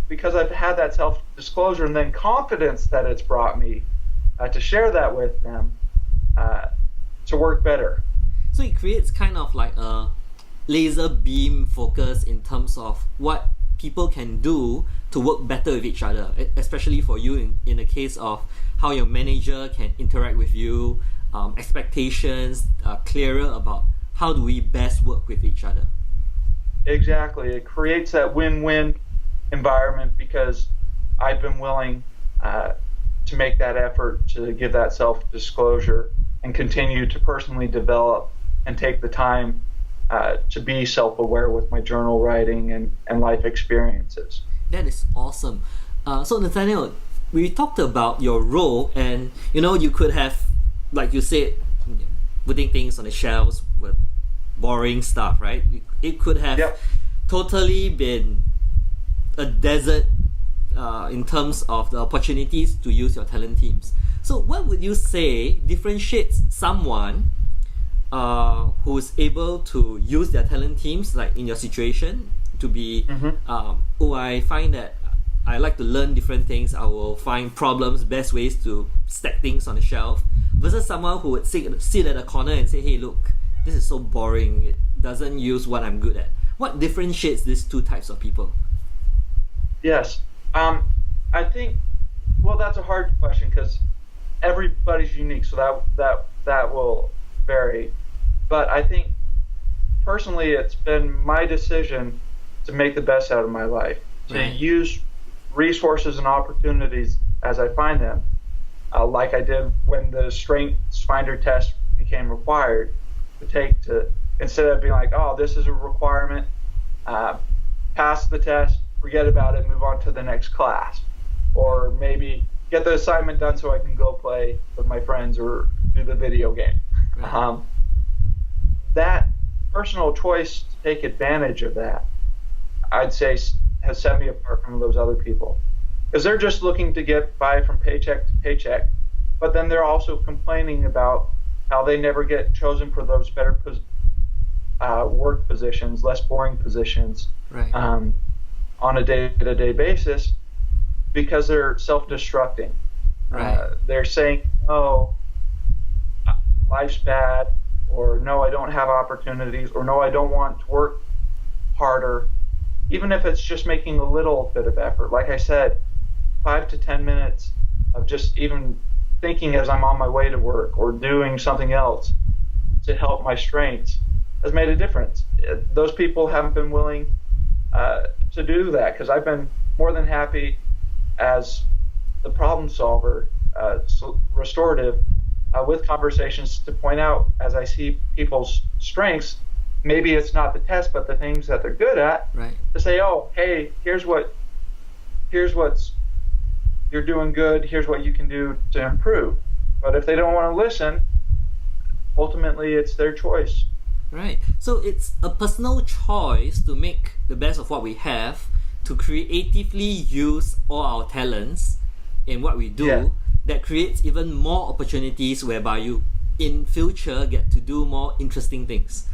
because I've had that self-disclosure and then confidence that it's brought me to share that with them to work better. So it creates kind of like a laser beam focus in terms of what people can do to work better with each other, especially for you in the case of how your manager can interact with you, expectations clearer about how do we best work with each other. Exactly. It creates that win-win environment because I've been willing to make that effort to give that self-disclosure and continue to personally develop and take the time to be self-aware with my journal writing and life experiences. That is awesome. So Nathanael, we talked about your role, and you could have, like you said, putting things on the shelves with boring stuff, right? It could have totally been a desert in terms of the opportunities to use your talent teams. So what would you say differentiates someone who's able to use their talent teams, like in your situation, to be, I find that I like to learn different things. I will find problems, best ways to stack things on the shelf, versus someone who would sit at a corner and say, hey, look, this is so boring. It doesn't use what I'm good at. What differentiates these two types of people? Yes. I think, that's a hard question because everybody's unique, so that will vary. But I think personally it's been my decision to make the best out of my life, to use resources and opportunities as I find them, like I did when the StrengthsFinder test became required, instead of being like, this is a requirement, pass the test, forget about it, move on to the next class, or maybe get the assignment done so I can go play with my friends or do the video game. That personal choice to take advantage of that, I'd say, has set me apart from those other people, because they're just looking to get by from paycheck to paycheck, but then they're also complaining about how they never get chosen for those better work positions, less boring positions, on a day-to-day basis, because they're self-destructing. They're saying, life's bad, or no, I don't have opportunities, or no, I don't want to work harder. even if it's just making a little bit of effort. Like I said, 5 to 10 minutes of just even thinking as I'm on my way to work or doing something else to help my strengths has made a difference. Those people haven't been willing to do that, because I've been more than happy as the problem solver, restorative, with conversations to point out as I see people's strengths. Maybe it's not the test, but the things that they're good at. Right. To say, oh, hey, here's what's you're doing good. Here's what you can do to improve. But if they don't want to listen, ultimately it's their choice. Right. So it's a personal choice to make the best of what we have, to creatively use all our talents in what we do. Yeah. That creates even more opportunities whereby you in future get to do more interesting things.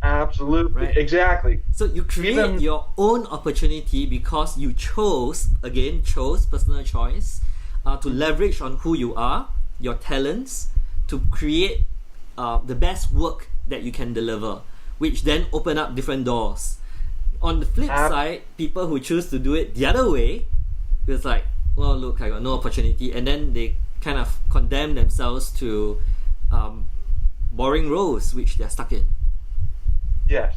Absolutely. Right. Exactly. So you create your own opportunity because you chose personal choice, to leverage on who you are, your talents, to create the best work that you can deliver, which then open up different doors. On the flip side, people who choose to do it the other way, it's like, well, look, I got no opportunity, and then they kind of condemn themselves to boring roles which they're stuck in. Yes.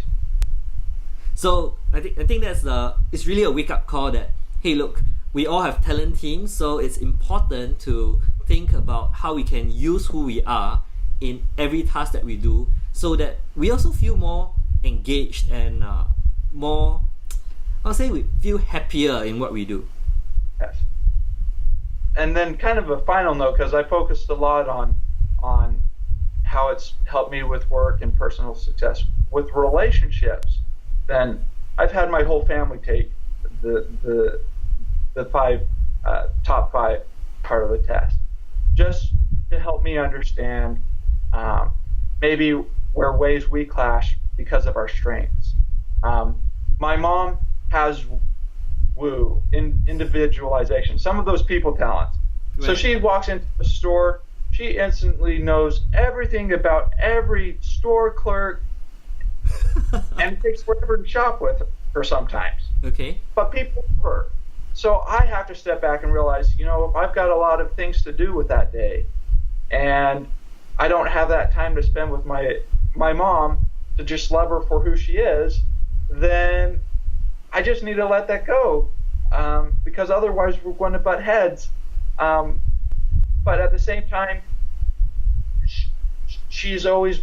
So I think that's it's really a wake up call that, hey, look, we all have talent teams, so it's important to think about how we can use who we are in every task that we do, so that we also feel more engaged and more, I'll say, we feel happier in what we do. Yes. And then kind of a final note, because I focused a lot on how it's helped me with work and personal success. With relationships, then I've had my whole family take the top 5 part of the test, just to help me understand maybe where ways we clash because of our strengths. My mom has individualization, some of those people talents. Right. So she walks into the store, she instantly knows everything about every store clerk, and it takes forever to shop with her sometimes. Okay. But people love her. So I have to step back and realize, if I've got a lot of things to do with that day, and I don't have that time to spend with my mom to just love her for who she is, then I just need to let that go, because otherwise we're going to butt heads. But at the same time, she's always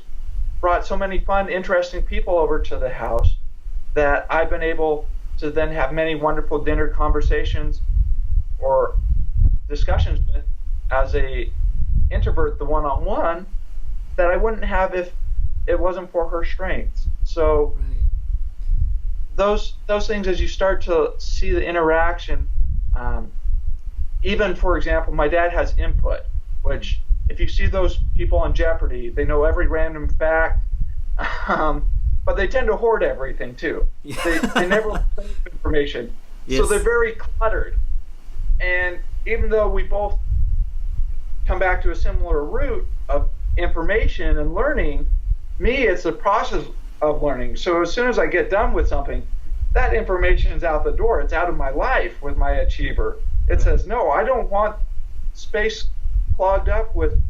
brought so many fun, interesting people over to the house that I've been able to then have many wonderful dinner conversations or discussions with as a introvert, the one-on-one, that I wouldn't have if it wasn't for her strengths. So those things, as you start to see the interaction, even, for example, my dad has input, which if you see those people on Jeopardy, they know every random fact, but they tend to hoard everything too. They never save information. Yes. So they're very cluttered. And even though we both come back to a similar root of information and learning, it's a process of learning. So as soon as I get done with something, that information is out the door. It's out of my life with my achiever. It says, no, I don't want space clogged up with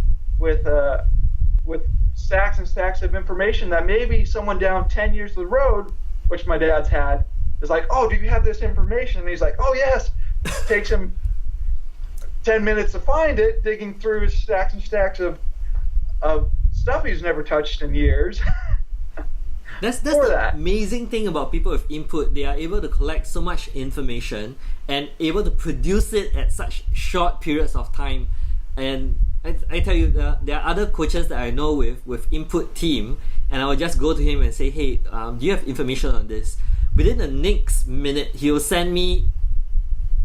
stacks and stacks of information that maybe someone down 10 years of the road, which my dad's had, is like, oh, do you have this information? And he's like, oh, yes. Takes him 10 minutes to find it, digging through his stacks and stacks of stuff he's never touched in years. That's the amazing thing about people with input. They are able to collect so much information and able to produce it at such short periods of time. And I tell you, there are other coaches that I know with input team, and I will just go to him and say, hey, do you have information on this? Within the next minute, he will send me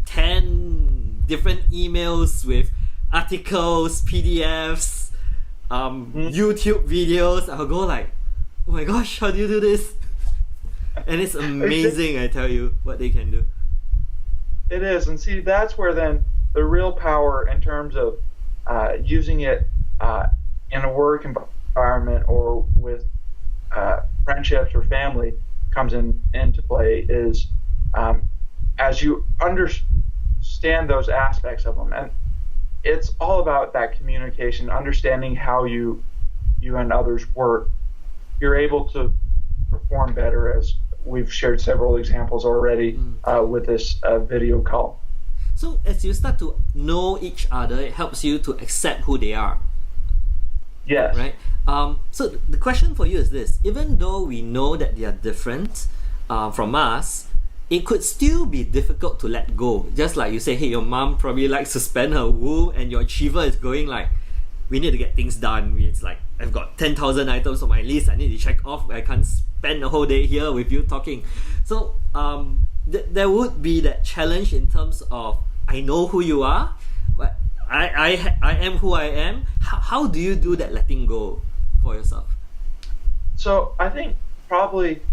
10 different emails with articles, PDFs, YouTube videos. I'll go like, oh my gosh, how do you do this? And it's amazing, I tell you, what they can do. It is, and see, that's where then the real power in terms of using it in a work environment or with friendships or family comes into play is as you understand those aspects of them, and it's all about that communication, understanding how you and others work. You're able to perform better, as we've shared several examples already with this video call. So as you start to know each other, it helps you to accept who they are. Yes. Right? So the question for you is this: even though we know that they are different from us, it could still be difficult to let go. Just like you say, hey, your mom probably likes to spend her woo, and your achiever is going like, we need to get things done. It's like, I've got 10,000 items on my list, I need to check off. I can't spend the whole day here with you talking. So there would be that challenge in terms of, I know who you are, but I am who I am. How do you do that letting go for yourself? So I think probably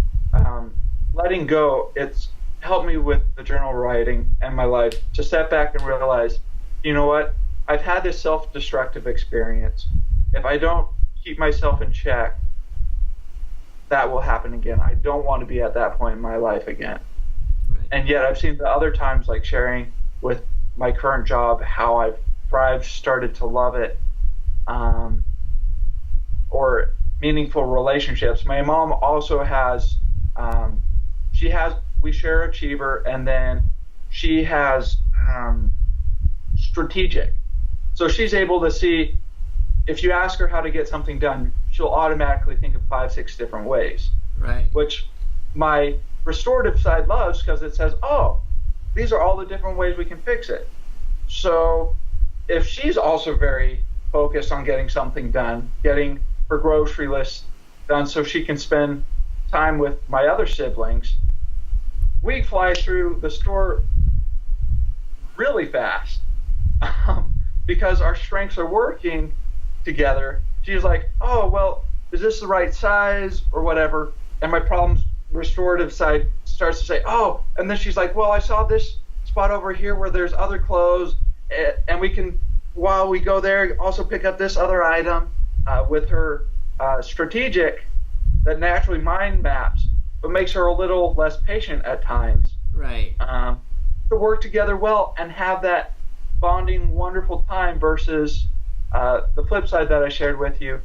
letting go, it's helped me with the journal writing and my life to step back and realize, you know what, I've had this self-destructive experience. If I don't keep myself in check, that will happen again. I don't want to be at that point in my life again. Right. And yet I've seen the other times, like sharing with my current job, how I've thrived, started to love it, or meaningful relationships. My mom also has, we share achiever, and then she has strategic. So she's able to see, if you ask her how to get something done, she'll automatically think of 5-6 different ways. Right. Which my restorative side loves, because it says, oh, these are all the different ways we can fix it. So if she's also very focused on getting something done, getting her grocery list done so she can spend time with my other siblings, we fly through the store really fast because our strengths are working together. She's like, oh, well, is this the right size or whatever? And my problems restorative side starts to say, oh, and then she's like, well, I saw this spot over here where there's other clothes, and we can, while we go there, also pick up this other item with her strategic that naturally mind maps, but makes her a little less patient at times. Right. To work together well and have that bonding, wonderful time versus the flip side that I shared with you,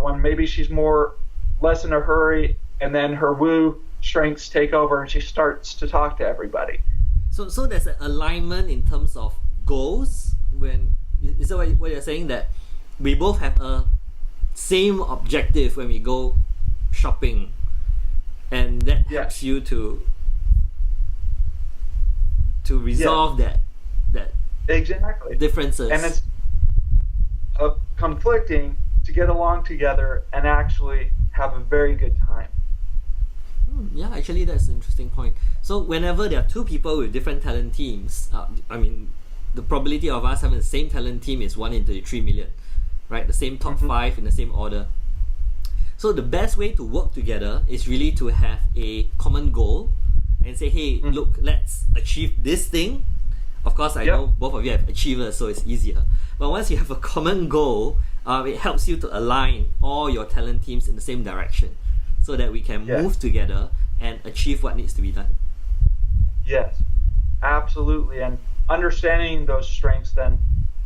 when maybe she's less in a hurry, and then her woo strengths take over and she starts to talk to everybody. So there's an alignment in terms of goals. Is that what you're saying, that we both have a same objective when we go shopping, and that helps you to resolve that exactly differences, and it's conflicting to get along together and actually have a very good time. Yeah, actually that's an interesting point. So whenever there are two people with different talent teams, the probability of us having the same talent team is 1 in 33 million, right? The same top 5 in the same order. So the best way to work together is really to have a common goal and say, hey, look, let's achieve this thing. Of course, I know both of you have achievers, so it's easier. But once you have a common goal, it helps you to align all your talent teams in the same direction so that we can move together and achieve what needs to be done. Yes, absolutely. And understanding those strengths then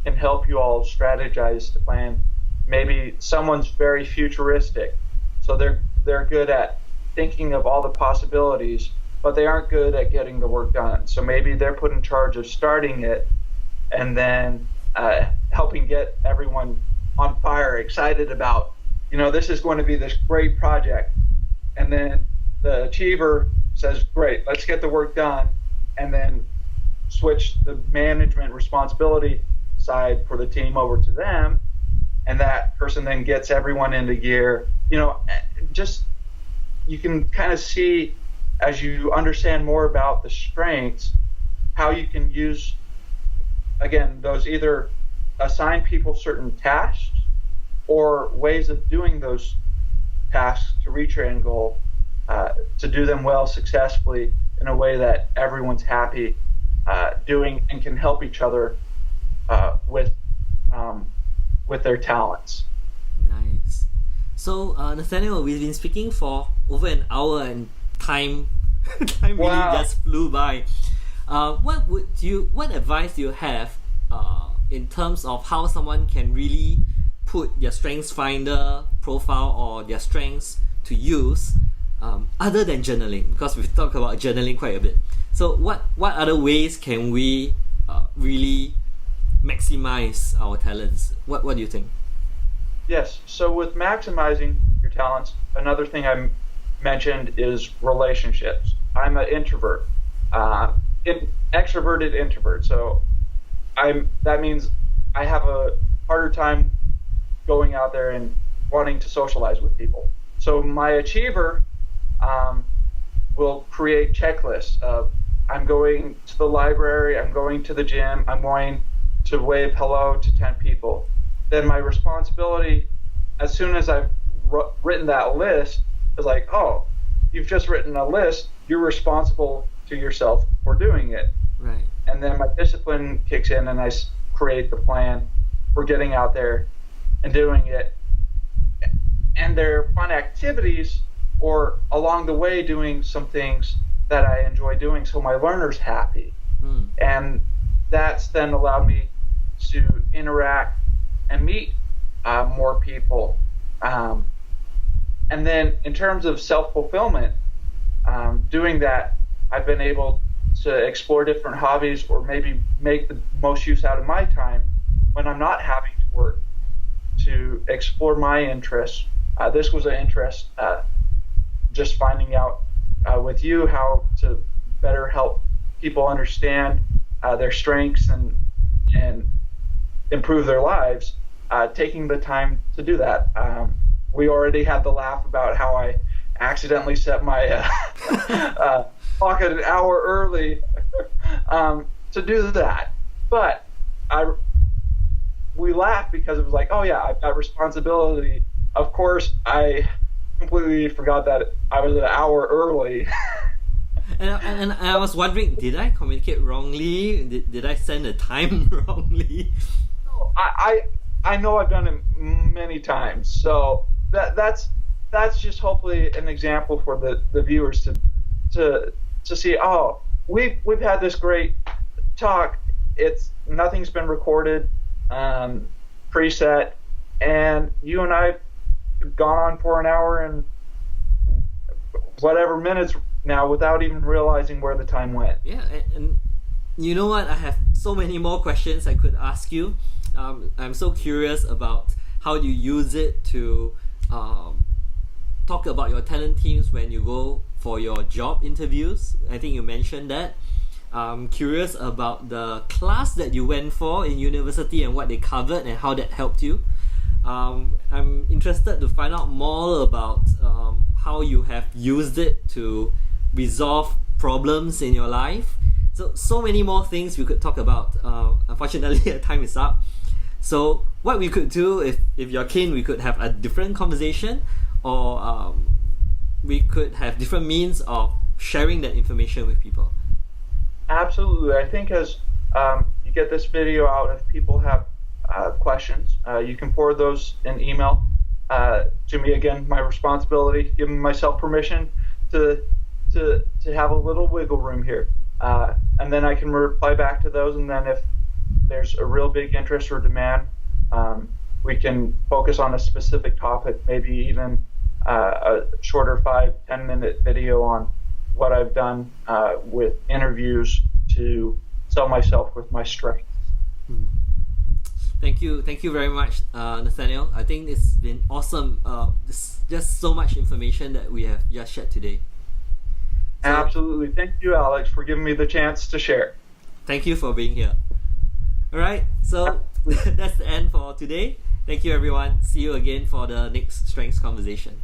can help you all strategize to plan. Maybe someone's very futuristic, so they're good at thinking of all the possibilities, but they aren't good at getting the work done. So maybe they're put in charge of starting it and then helping get everyone on fire, excited about, this is going to be this great project. And then the achiever says, great, let's get the work done, and then switch the management responsibility side for the team over to them, and that person then gets everyone into gear. Just, you can kind of see, as you understand more about the strengths, how you can use, again, those, either assign people certain tasks or ways of doing those tasks to reach your end goal, to do them well, successfully, in a way that everyone's happy doing and can help each other with their talents. Nice. So Nathanael, we've been speaking for over an hour, and time really just flew by. What advice do you have in terms of how someone can really put their StrengthsFinder profile or their strengths to use, other than journaling? Because we've talked about journaling quite a bit. So what other ways can we really maximize our talents? What do you think? Yes. So with maximizing your talents, another thing I mentioned is relationships. I'm an introvert, extroverted introvert. So that means I have a harder time going out there and wanting to socialize with people. So my achiever will create checklists of, I'm going to the library, I'm going to the gym, I'm going to wave hello to 10 people. Then my responsibility, as soon as I've written that list, is like, oh, you've just written a list, you're responsible to yourself for doing it. Right. And then my discipline kicks in and I create the plan for getting out there and doing it. And they're fun activities, or along the way doing some things that I enjoy doing, so my learner's happy. And that's then allowed me to interact and meet more people. And then in terms of self-fulfillment, doing that, I've been able to explore different hobbies, or maybe make the most use out of my time when I'm not having to work, to explore my interests. This was an interest, just finding out with you how to better help people understand their strengths and improve their lives, taking the time to do that. We already had the laugh about how I accidentally set my clock an hour early to do that. But we laughed because it was like, oh yeah, I've got responsibility. Of course, I completely forgot that I was an hour early. and I was wondering, did I communicate wrongly? Did I send the time wrongly? No, I know I've done it many times. So that's just hopefully an example for the viewers to see, oh, we've had this great talk. Nothing's been recorded, preset, and you and I gone on for an hour and whatever minutes now without even realizing where the time went. Yeah, and you know what? I have so many more questions I could ask you. I'm so curious about how you use it to talk about your talent teams when you go for your job interviews. I think you mentioned that. I'm curious about the class that you went for in university and what they covered and how that helped you. I'm interested to find out more about how you have used it to resolve problems in your life. So many more things we could talk about. Unfortunately, the time is up. So what we could do, if you're keen, we could have a different conversation, or we could have different means of sharing that information with people. Absolutely. I think as you get this video out, if people have questions, you can forward those in email to me. Again, my responsibility, giving myself permission to have a little wiggle room here, and then I can reply back to those. And then if there's a real big interest or demand, we can focus on a specific topic, maybe even a shorter 5-10 minute video on what I've done with interviews to sell myself with my strengths. Thank you very much, Nathanael. I think it's been awesome. There's just so much information that we have just shared today. So, absolutely. Thank you, Alex, for giving me the chance to share. Thank you for being here. All right, so that's the end for today. Thank you, everyone. See you again for the next Strengths Conversation.